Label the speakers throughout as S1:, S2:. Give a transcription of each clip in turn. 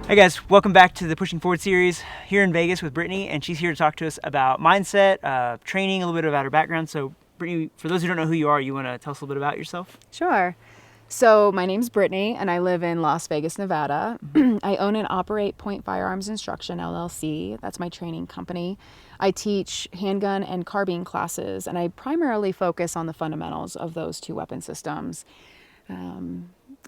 S1: Hey guys, welcome back to the Pushing Forward series here in Vegas with Brittany, and she's here to talk to us about mindset, training, a little bit about her background. So Brittany, for those who don't know who you are, you want to tell us a little bit about yourself?
S2: Sure. So my name's Brittany, and I live in Las Vegas, Nevada. I own and operate Point Firearms Instruction, LLC. That's my training company. I teach handgun and carbine classes, and I primarily focus on the fundamentals of those two weapon systems.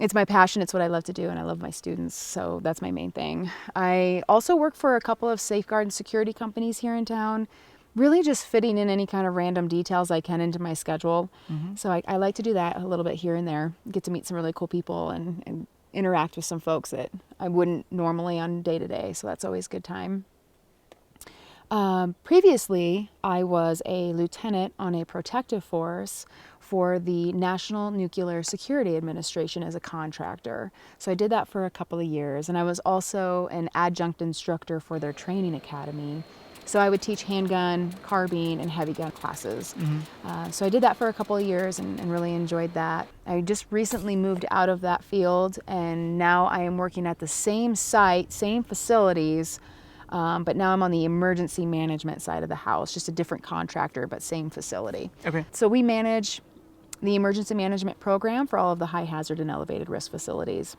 S2: It's my passion, it's what I love to do, and I love my students, so that's my main thing. I also work for a couple of safeguard and security companies here in town, really just fitting in any kind of random details I can into my schedule. So I like to do that a little bit here and there, get to meet some really cool people and interact with some folks that I wouldn't normally on day-to-day, so that's always a good time. Previously, I was a lieutenant on a protective force for the National Nuclear Security Administration as a contractor. So I did that for a couple of years, and I was also an adjunct instructor for their training academy. So I would teach handgun, carbine, and heavy gun classes. So I did that for a couple of years and really enjoyed that. I just recently moved out of that field, and now I am working at the same site, same facilities, but now I'm on the emergency management side of the house, just a different contractor, but same facility.
S1: Okay.
S2: So we manage the emergency management program for all of the high hazard and elevated risk facilities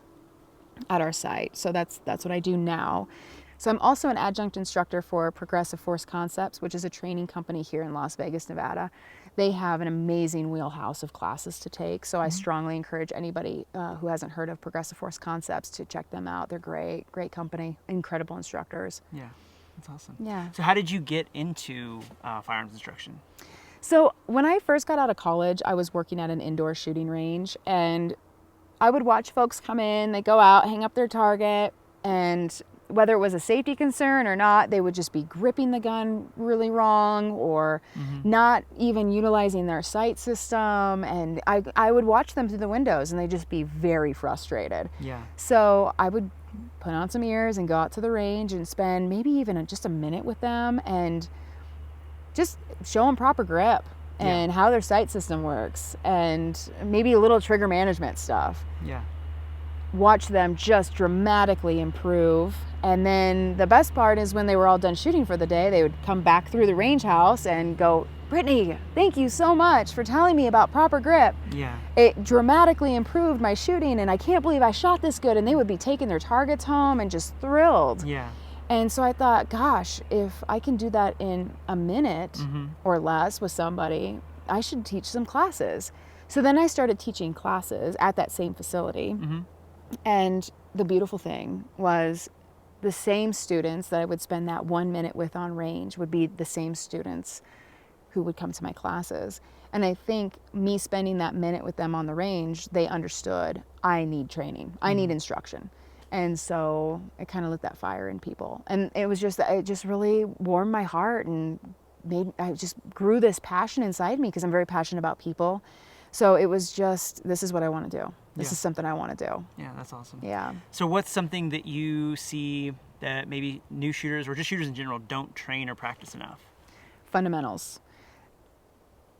S2: at our site. So that's what I do now. So I'm also an adjunct instructor for Progressive Force Concepts, which is a training company here in Las Vegas, Nevada. They have an amazing wheelhouse of classes to take. So I strongly encourage anybody who hasn't heard of Progressive Force Concepts to check them out. They're great company, incredible instructors.
S1: Yeah, that's awesome.
S2: Yeah.
S1: So how did you get into firearms instruction?
S2: So when I first got out of college, I was working at an indoor shooting range, and I would watch folks come in, they go out, hang up their target, and whether it was a safety concern or not, they would just be gripping the gun really wrong or not even utilizing their sight system. And I would watch them through the windows, and they'd just be very frustrated.
S1: Yeah.
S2: So I would put on some ears and go out to the range and spend maybe even just a minute with them and just show them proper grip and how their sight system works and maybe a little trigger management stuff.
S1: Yeah.
S2: Watch them just dramatically improve. And then the best part is when they were all done shooting for the day, they would come back through the range house and go, "Brittany, thank you so much for telling me about proper grip.
S1: Yeah.
S2: It dramatically improved my shooting, and I can't believe I shot this good." And they would be taking their targets home and just thrilled.
S1: Yeah.
S2: And so I thought, gosh, if I can do that in a minute or less with somebody, I should teach some classes. So then I started teaching classes at that same facility. And the beautiful thing was the same students that I would spend that 1 minute with on range would be the same students who would come to my classes. And I think me spending that minute with them on the range, they understood I need training, I need instruction. And so it kind of lit that fire in people. And it just really warmed my heart and I just grew this passion inside me because I'm very passionate about people. So it was just, this is what I want to do. This is something I want to do.
S1: Yeah, that's awesome.
S2: Yeah.
S1: So what's something that you see that maybe new shooters or just shooters in general don't train or practice enough?
S2: Fundamentals.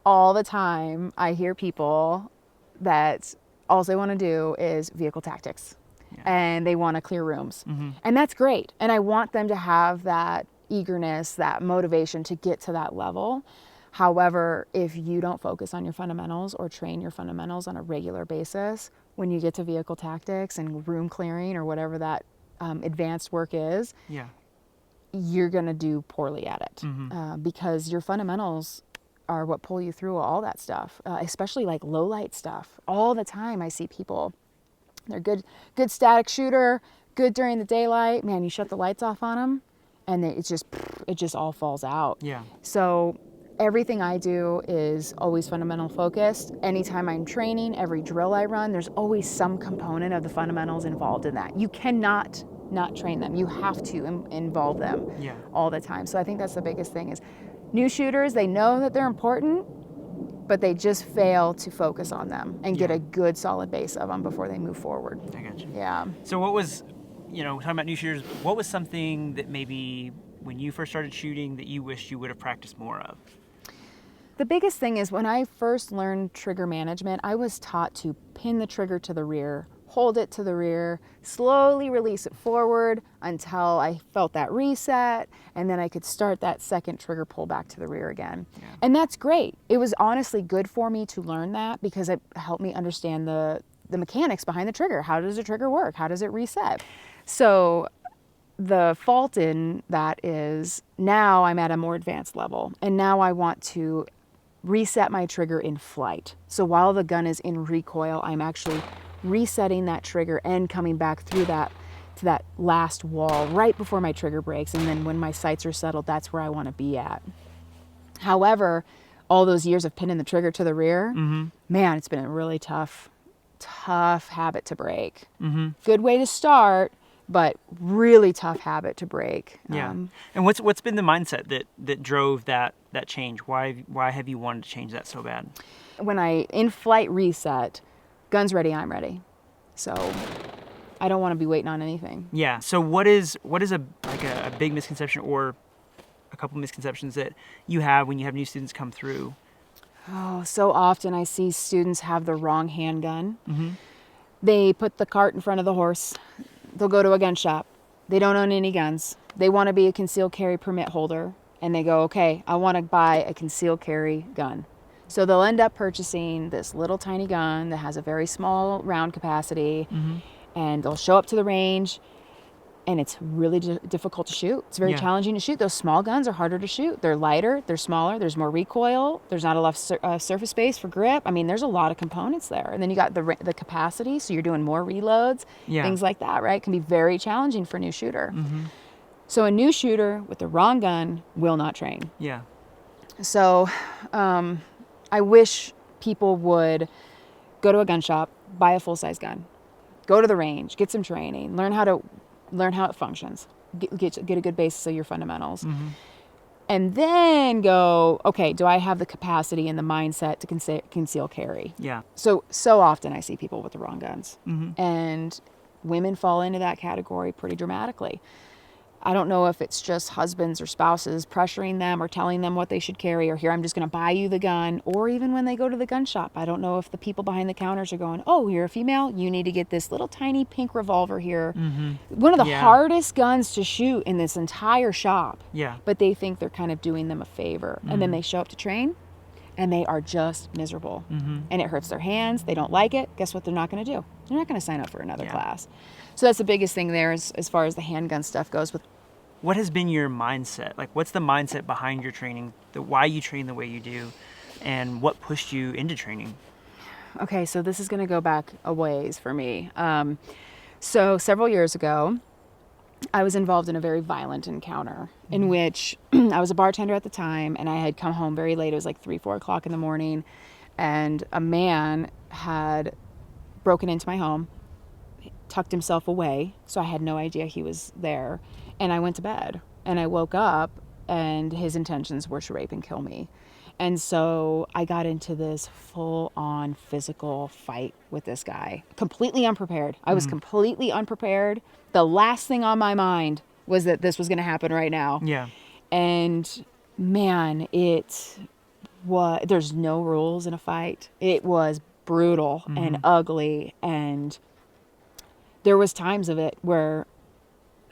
S2: All the time I hear people that all they want to do is vehicle tactics. And they want to clear rooms. And that's great. And I want them to have that eagerness, that motivation to get to that level. However, if you don't focus on your fundamentals or train your fundamentals on a regular basis, when you get to vehicle tactics and room clearing or whatever that advanced work is, you're going to do poorly at it because your fundamentals are what pull you through all that stuff, especially like low light stuff. All the time I see people, they're good static shooter, good during the daylight. Man, you shut the lights off on them and it just all falls out.
S1: Yeah.
S2: So everything I do is always fundamental focused. Anytime I'm training, every drill I run, there's always some component of the fundamentals involved in that. You cannot not train them. You have to involve them all the time. So I think that's the biggest thing is new shooters, they know that they're important, but they just fail to focus on them and get a good solid base of them before they move forward.
S1: I got you.
S2: Yeah.
S1: So what was, talking about new shooters, what was something that maybe when you first started shooting that you wished you would have practiced more of?
S2: The biggest thing is when I first learned trigger management, I was taught to pin the trigger to the rear, hold it to the rear, slowly release it forward until I felt that reset, and then I could start that second trigger pull back to the rear again. Yeah. And that's great. It was honestly good for me to learn that because it helped me understand the mechanics behind the trigger. How does the trigger work? How does it reset? So the fault in that is now I'm at a more advanced level, and now I want to reset my trigger in flight. So while the gun is in recoil, I'm actually resetting that trigger and coming back through that to that last wall right before my trigger breaks. And then when my sights are settled, that's where I want to be at. However, all those years of pinning the trigger to the rear, man, it's been a really tough habit to break. Good way to start, but really tough habit to break.
S1: Yeah. And what's been the mindset that drove that change? Why have you wanted to change that so bad?
S2: When I in flight reset, gun's ready, I'm ready. So I don't want to be waiting on anything.
S1: Yeah. So what is a big misconception or a couple misconceptions that you have when you have new students come through?
S2: Oh, so often I see students have the wrong handgun. They put the cart in front of the horse. They'll go to a gun shop. They don't own any guns. They want to be a concealed carry permit holder. And they go, okay, I want to buy a concealed carry gun. So they'll end up purchasing this little tiny gun that has a very small round capacity. And they'll show up to the range, and it's really difficult to shoot. It's very challenging to shoot. Those small guns are harder to shoot. They're lighter, they're smaller, there's more recoil, there's not enough surface space for grip. I mean, there's a lot of components there. And then you got the capacity, so you're doing more reloads, things like that, right? It can be very challenging for a new shooter. So a new shooter with the wrong gun will not train.
S1: Yeah. So
S2: I wish people would go to a gun shop, buy a full-size gun, go to the range, get some training, learn how it functions, get a good basis of your fundamentals, and then go, okay, do I have the capacity and the mindset to conceal carry?
S1: Yeah.
S2: So often I see people with the wrong guns, and women fall into that category pretty dramatically. I don't know if it's just husbands or spouses pressuring them or telling them what they should carry, or here, I'm just going to buy you the gun. Or even when they go to the gun shop, I don't know if the people behind the counters are going, oh, you're a female, you need to get this little tiny pink revolver here. One of the hardest guns to shoot in this entire shop.
S1: Yeah.
S2: But they think they're kind of doing them a favor. And then they show up to train, and they are just miserable. And it hurts their hands. They don't like it. Guess what they're not going to do? They're not going to sign up for another class. So that's the biggest thing there as far as the handgun stuff goes.
S1: What has been your mindset? Like, what's the mindset behind your training, why you train the way you do, and what pushed you into training?
S2: Okay, so this is going to go back a ways for me. So several years ago, I was involved in a very violent encounter in which I was a bartender at the time, and I had come home very late. It was like 3, 4 o'clock in the morning, and a man had broken into my home, tucked himself away, so I had no idea he was there. And I went to bed, and I woke up, and his intentions were to rape and kill me. And so I got into this full-on physical fight with this guy, completely unprepared. I was completely unprepared. The last thing on my mind was that this was going to happen right now.
S1: Yeah.
S2: And man, there's no rules in a fight. It was brutal and ugly, and there was times of it where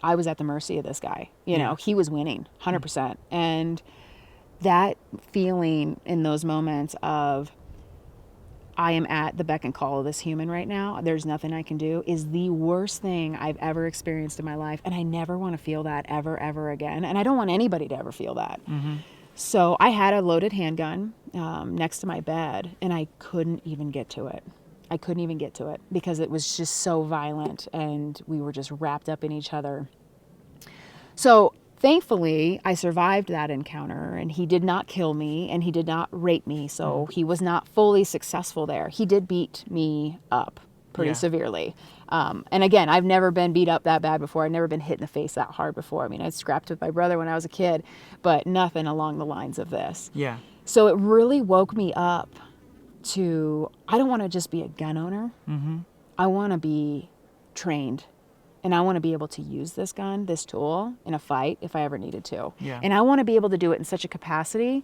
S2: I was at the mercy of this guy. You know, he was winning 100%. And that feeling in those moments of I am at the beck and call of this human right now, there's nothing I can do, is the worst thing I've ever experienced in my life. And I never want to feel that ever again. And I don't want anybody to ever feel that. So I had a loaded handgun next to my bed, and I couldn't even get to it. Because it was just so violent, and we were just wrapped up in each other. So thankfully, I survived that encounter, and he did not kill me, and he did not rape me. So he was not fully successful there. He did beat me up pretty severely. And again, I've never been beat up that bad before. I've never been hit in the face that hard before. I mean, I scrapped with my brother when I was a kid, but nothing along the lines of this.
S1: Yeah.
S2: So it really woke me up to, I don't want to just be a gun owner. I want to be trained, and I want to be able to use this gun, this tool, in a fight if I ever needed to.
S1: Yeah.
S2: And I want to be able to do it in such a capacity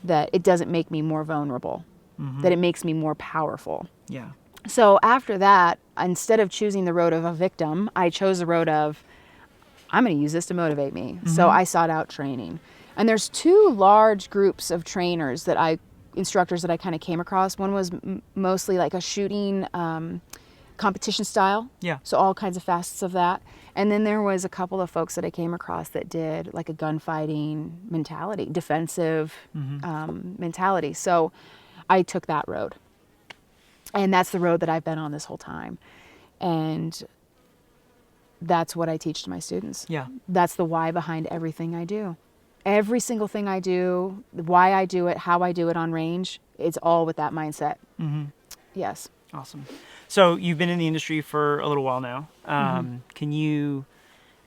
S2: that it doesn't make me more vulnerable, that it makes me more powerful.
S1: Yeah.
S2: So after that, instead of choosing the road of a victim, I chose the road of, I'm going to use this to motivate me. So I sought out training. And there's two large groups of trainers instructors that I kind of came across. One was mostly like a shooting competition style.
S1: Yeah.
S2: So all kinds of facets of that. And then there was a couple of folks that I came across that did like a gunfighting mentality, defensive mentality. So I took that road. And that's the road that I've been on this whole time. And that's what I teach to my students.
S1: Yeah.
S2: That's the why behind everything I do. Every single thing I do, why I do it, how I do it on range, it's all with that mindset. Yes.
S1: Awesome. So you've been in the industry for a little while now. Can you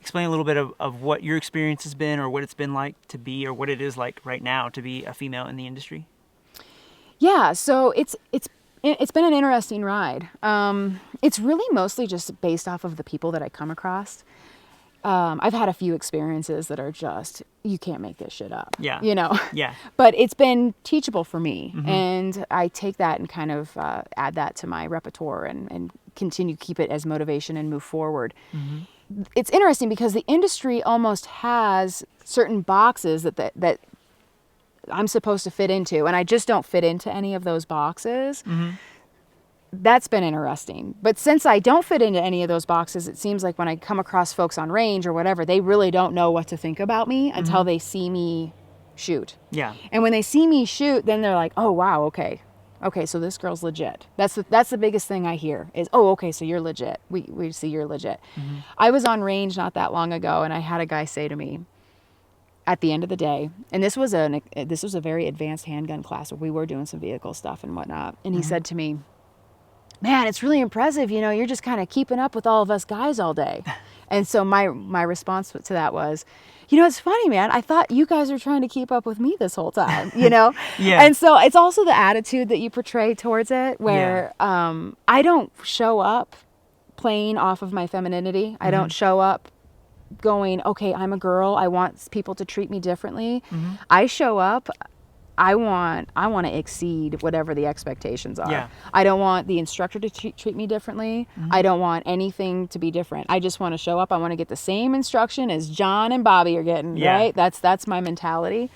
S1: explain a little bit of what your experience has been, or what it's been like to be, or what it is like right now to be a female in the industry?
S2: Yeah, so it's been an interesting ride. It's really mostly just based off of the people that I come across. I've had a few experiences that are just, you can't make this shit up.
S1: Yeah.
S2: You know?
S1: Yeah.
S2: But it's been teachable for me. And I take that and kind of add that to my repertoire and continue to keep it as motivation and move forward. It's interesting because the industry almost has certain boxes that I'm supposed to fit into, and I just don't fit into any of those boxes. That's been interesting. But since I don't fit into any of those boxes, it seems like when I come across folks on range or whatever, they really don't know what to think about me until they see me shoot.
S1: Yeah.
S2: And when they see me shoot, then they're like, oh, wow, okay, so this girl's legit. That's the biggest thing I hear is, oh, okay, so you're legit. We see you're legit. I was on range not that long ago, and I had a guy say to me at the end of the day, and this was a very advanced handgun class where we were doing some vehicle stuff and whatnot, and he said to me, man, it's really impressive. You know, you're just kind of keeping up with all of us guys all day. And so my response to that was, you know, it's funny, man. I thought you guys were trying to keep up with me this whole time, you know?
S1: Yeah.
S2: And so it's also the attitude that you portray towards it where I don't show up playing off of my femininity. I don't show up going, okay, I'm a girl. I want people to treat me differently. I show up. I want to exceed whatever the expectations are.
S1: Yeah.
S2: I don't want the instructor to treat me differently. I don't want anything to be different. I just want to show up. I want to get the same instruction as John and Bobby are getting, right? That's my mentality.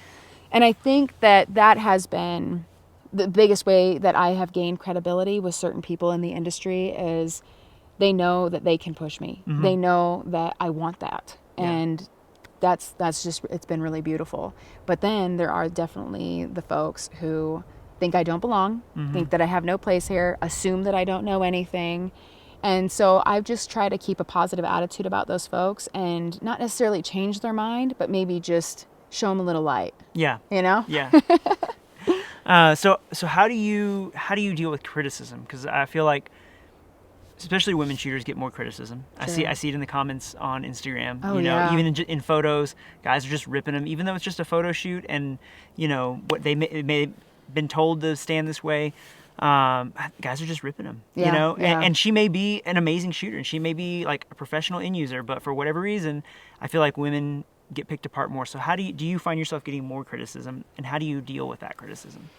S2: And I think that has been the biggest way that I have gained credibility with certain people in the industry is they know that they can push me. They know that I want that. And that's just, it's been really beautiful. But then there are definitely the folks who think I don't belong, think that I have no place here, assume that I don't know anything. And so I've just tried to keep a positive attitude about those folks and not necessarily change their mind, but maybe just show them a little light. Yeah. You know?
S1: Yeah. So how do you deal with criticism? Because I feel like especially women shooters get more criticism.
S2: Sure.
S1: I see it in the comments on Instagram.
S2: Oh,
S1: you know,
S2: yeah.
S1: even in photos, guys are just ripping them, even though it's just a photo shoot, and you know what they may have been told to stand this way. Guys are just ripping them.
S2: Yeah,
S1: you know,
S2: yeah.
S1: and she may be an amazing shooter, and she may be like a professional end user, but for whatever reason, I feel like women get picked apart more. So how do you find yourself getting more criticism, and how do you deal with that criticism?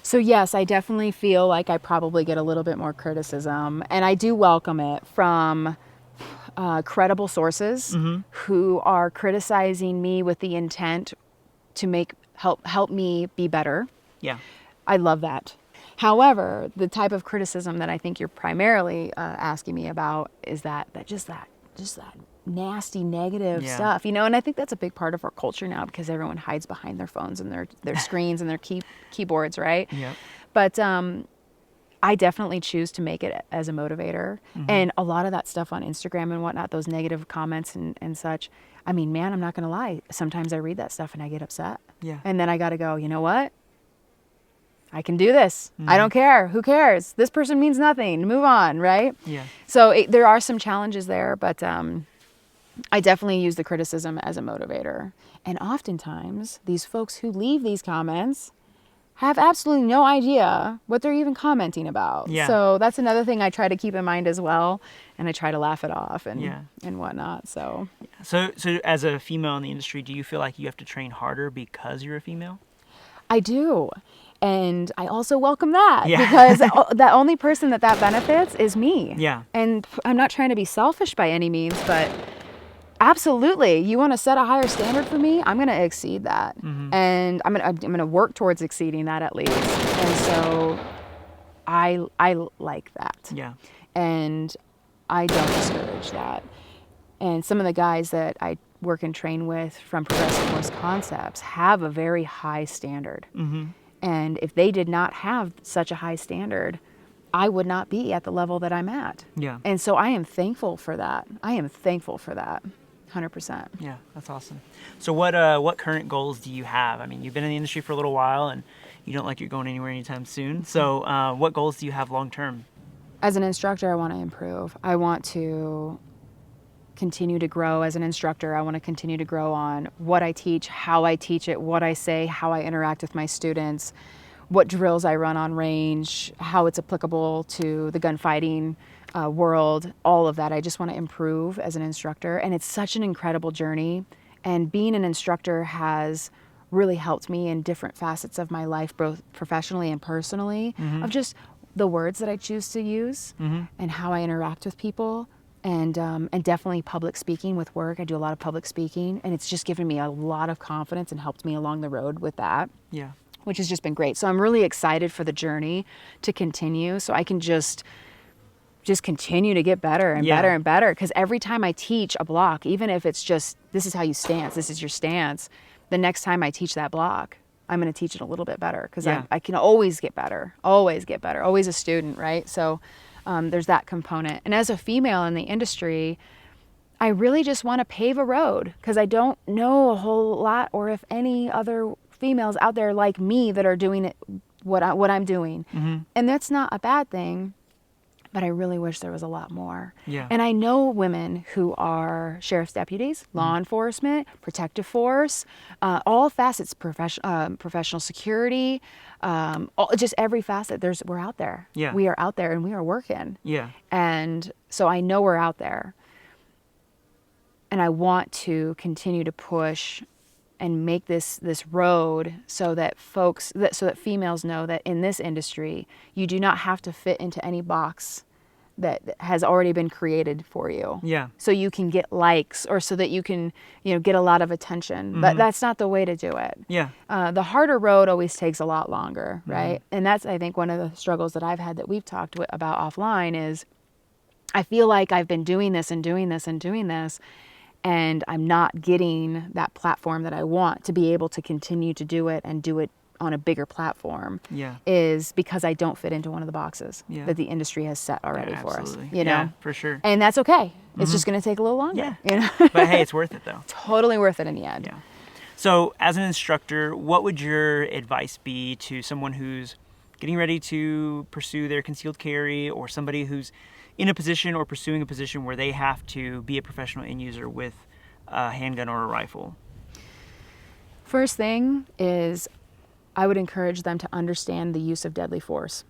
S2: So yes, I definitely feel like I probably get a little bit more criticism, and I do welcome it from credible sources who are criticizing me with the intent to help me be better.
S1: Yeah,
S2: I love that. However, the type of criticism that I think you're primarily asking me about is that nasty, negative stuff, you know, and I think that's a big part of our culture now because everyone hides behind their phones and their screens and their keyboards, right?
S1: Yeah.
S2: But I definitely choose to make it as a motivator. And a lot of that stuff on Instagram and whatnot, those negative comments and such, I mean, man, I'm not going to lie. Sometimes I read that stuff and I get upset.
S1: Yeah.
S2: And then I got to go, you know what? I can do this. I don't care. Who cares? This person means nothing. Move on, right?
S1: Yeah.
S2: So there are some challenges there, but I definitely use the criticism as a motivator. And oftentimes, these folks who leave these comments have absolutely no idea what they're even commenting about.
S1: Yeah.
S2: So that's another thing I try to keep in mind as well. And I try to laugh it off and whatnot. So
S1: as a female in the industry, do you feel like you have to train harder because you're a female?
S2: I do. And I also welcome that
S1: Yeah.
S2: because the only person that benefits is me.
S1: Yeah.
S2: And I'm not trying to be selfish by any means, but absolutely, you want to set a higher standard for me, I'm going to exceed that. And I'm going to work towards exceeding that at least. And so I like that.
S1: Yeah.
S2: And I don't discourage that. And some of the guys that I work and train with from Progressive Force Concepts have a very high standard. And if they did not have such a high standard, I would not be at the level that I'm at.
S1: Yeah.
S2: And so I am thankful for that. 100%.
S1: Yeah, that's awesome. So what current goals do you have? I mean, you've been in the industry for a little while, and you don't like you're going anywhere anytime soon. So what goals do you have long term?
S2: As an instructor, I want to improve. I want to continue to grow as an instructor. I want to continue to grow on what I teach, how I teach it, what I say, how I interact with my students, what drills I run on range, how it's applicable to the gunfighting world, all of that. I just want to improve as an instructor. And it's such an incredible journey. And being an instructor has really helped me in different facets of my life, both professionally and personally, of just the words that I choose to use and how I interact with people. And definitely public speaking with work. I do a lot of public speaking, and it's just given me a lot of confidence and helped me along the road with that.
S1: Yeah.
S2: Which has just been great. So I'm really excited for the journey to continue, so I can just continue to get better and better and better. Because every time I teach a block, even if it's just, this is how you stance, this is your stance, the next time I teach that block, I'm going to teach it a little bit better because I can always get better, always a student, right? So there's that component. And as a female in the industry, I really just want to pave a road because I don't know a whole lot, or if any other females out there like me that are doing it, what I'm doing. And that's not a bad thing, but I really wish there was a lot more.
S1: Yeah.
S2: And I know women who are sheriff's deputies, law enforcement, protective force, all facets, professional security, just every facet. We're out there.
S1: Yeah.
S2: We are out there and we are working.
S1: Yeah.
S2: And so I know we're out there. And I want to continue to push and make this road so that females know that in this industry, you do not have to fit into any box that has already been created for you.
S1: Yeah.
S2: So you can get likes, or so that you can, get a lot of attention. But that's not the way to do it.
S1: Yeah.
S2: The harder road always takes a lot longer, right? And that's, I think, one of the struggles that I've had that we've talked about offline is I feel like I've been doing this and doing this and doing this, and I'm not getting that platform that I want to be able to continue to do it and do it on a bigger platform.
S1: Yeah.
S2: Is because I don't fit into one of the boxes
S1: Yeah.
S2: that the industry has set already for us.
S1: Absolutely.
S2: You know?
S1: Yeah, for sure.
S2: And that's okay. It's just going to take a little longer.
S1: Yeah.
S2: You know?
S1: But hey, it's worth it though.
S2: Totally worth it in the end.
S1: Yeah. So as an instructor, what would your advice be to someone who's getting ready to pursue their concealed carry, or somebody who's in a position or pursuing a position where they have to be a professional end user with a handgun or a rifle?
S2: First thing is I would encourage them to understand the use of deadly force.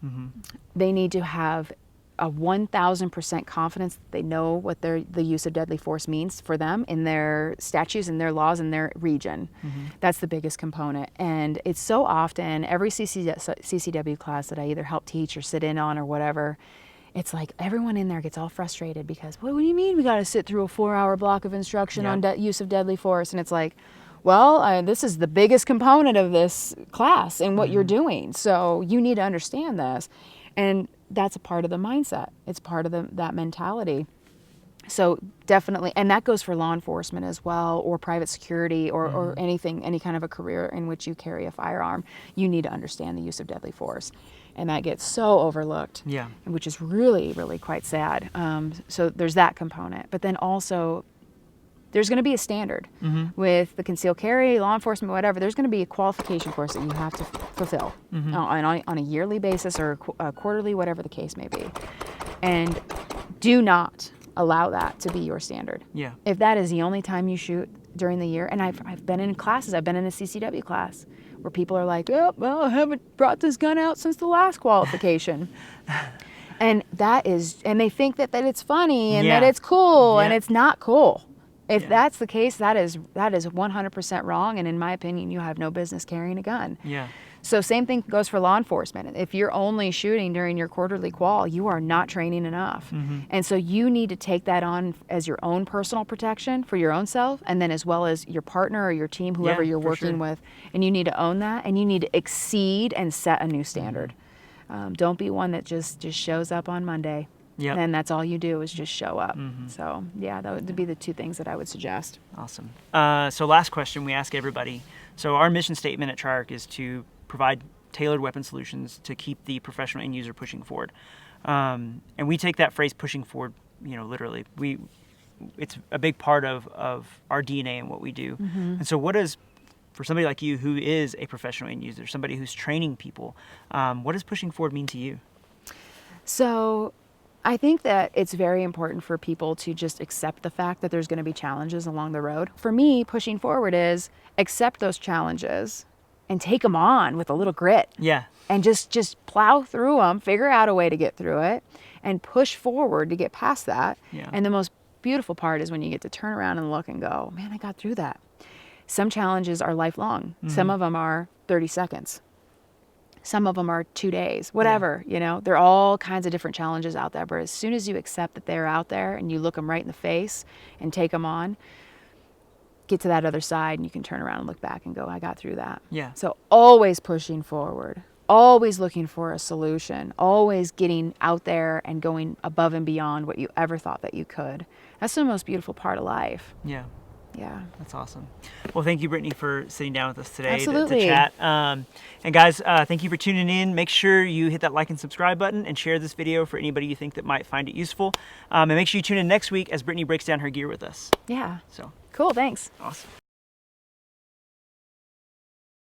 S2: They need to have a 1,000% confidence that they know what the use of deadly force means for them in their statutes and their laws in their region. That's the biggest component. And it's so often, every CCW class that I either help teach or sit in on or whatever, it's like everyone in there gets all frustrated because, what do you mean we got to sit through a 4-hour block of instruction on use of deadly force? And it's like, well, this is the biggest component of this class and what you're doing. So you need to understand this. And that's a part of the mindset. It's part of that mentality. So definitely, and that goes for law enforcement as well, or private security, or anything, any kind of a career in which you carry a firearm. You need to understand the use of deadly force. And that gets so overlooked, which is really, really quite sad. So there's that component. But then also, there's going to be a standard with the concealed carry, law enforcement, whatever. There's going to be a qualification course that you have to fulfill on a yearly basis or a quarterly, whatever the case may be. And do not allow that to be your standard.
S1: Yeah.
S2: If that is the only time you shoot during the year, and I've been in classes, I've been in a CCW class where people are like, oh, well, I haven't brought this gun out since the last qualification. And that is, and they think that it's funny and that it's cool, and it's not cool. If that's the case, that is 100% wrong, and in my opinion, you have no business carrying a gun.
S1: Yeah.
S2: So same thing goes for law enforcement. If you're only shooting during your quarterly qual, you are not training enough. And so you need to take that on as your own personal protection for your own self, and then as well as your partner or your team, whoever you're working with. And you need to own that, and you need to exceed and set a new standard. Don't be one that just shows up on Monday. And that's all you do is just show up. So yeah, that would be the two things that I would suggest.
S1: Awesome. So last question we ask everybody. So our mission statement at Triarch is to provide tailored weapon solutions to keep the professional end user pushing forward. And we take that phrase pushing forward, literally. It's a big part of our DNA and what we do. And so what is, for somebody like you who is a professional end user, somebody who's training people, what does pushing forward mean to you?
S2: So I think that it's very important for people to just accept the fact that there's going to be challenges along the road. For me, pushing forward is accept those challenges and take them on with a little grit.
S1: Yeah.
S2: And just plow through them, figure out a way to get through it, and push forward to get past that.
S1: Yeah.
S2: And the most beautiful part is when you get to turn around and look and go, man, I got through that. Some challenges are lifelong. Some of them are 30 seconds. Some of them are 2 days, whatever, there are all kinds of different challenges out there. But as soon as you accept that they're out there and you look them right in the face and take them on, get to that other side and you can turn around and look back and go, I got through that.
S1: Yeah.
S2: So always pushing forward, always looking for a solution, always getting out there and going above and beyond what you ever thought that you could. That's the most beautiful part of life.
S1: Yeah.
S2: Yeah.
S1: That's awesome. Well, thank you, Brittany, for sitting down with us today
S2: Absolutely.
S1: to chat. And guys, thank you for tuning in. Make sure you hit that like and subscribe button and share this video for anybody you think that might find it useful. And make sure you tune in next week as Brittany breaks down her gear with us.
S2: Yeah.
S1: So
S2: cool. Thanks.
S1: Awesome.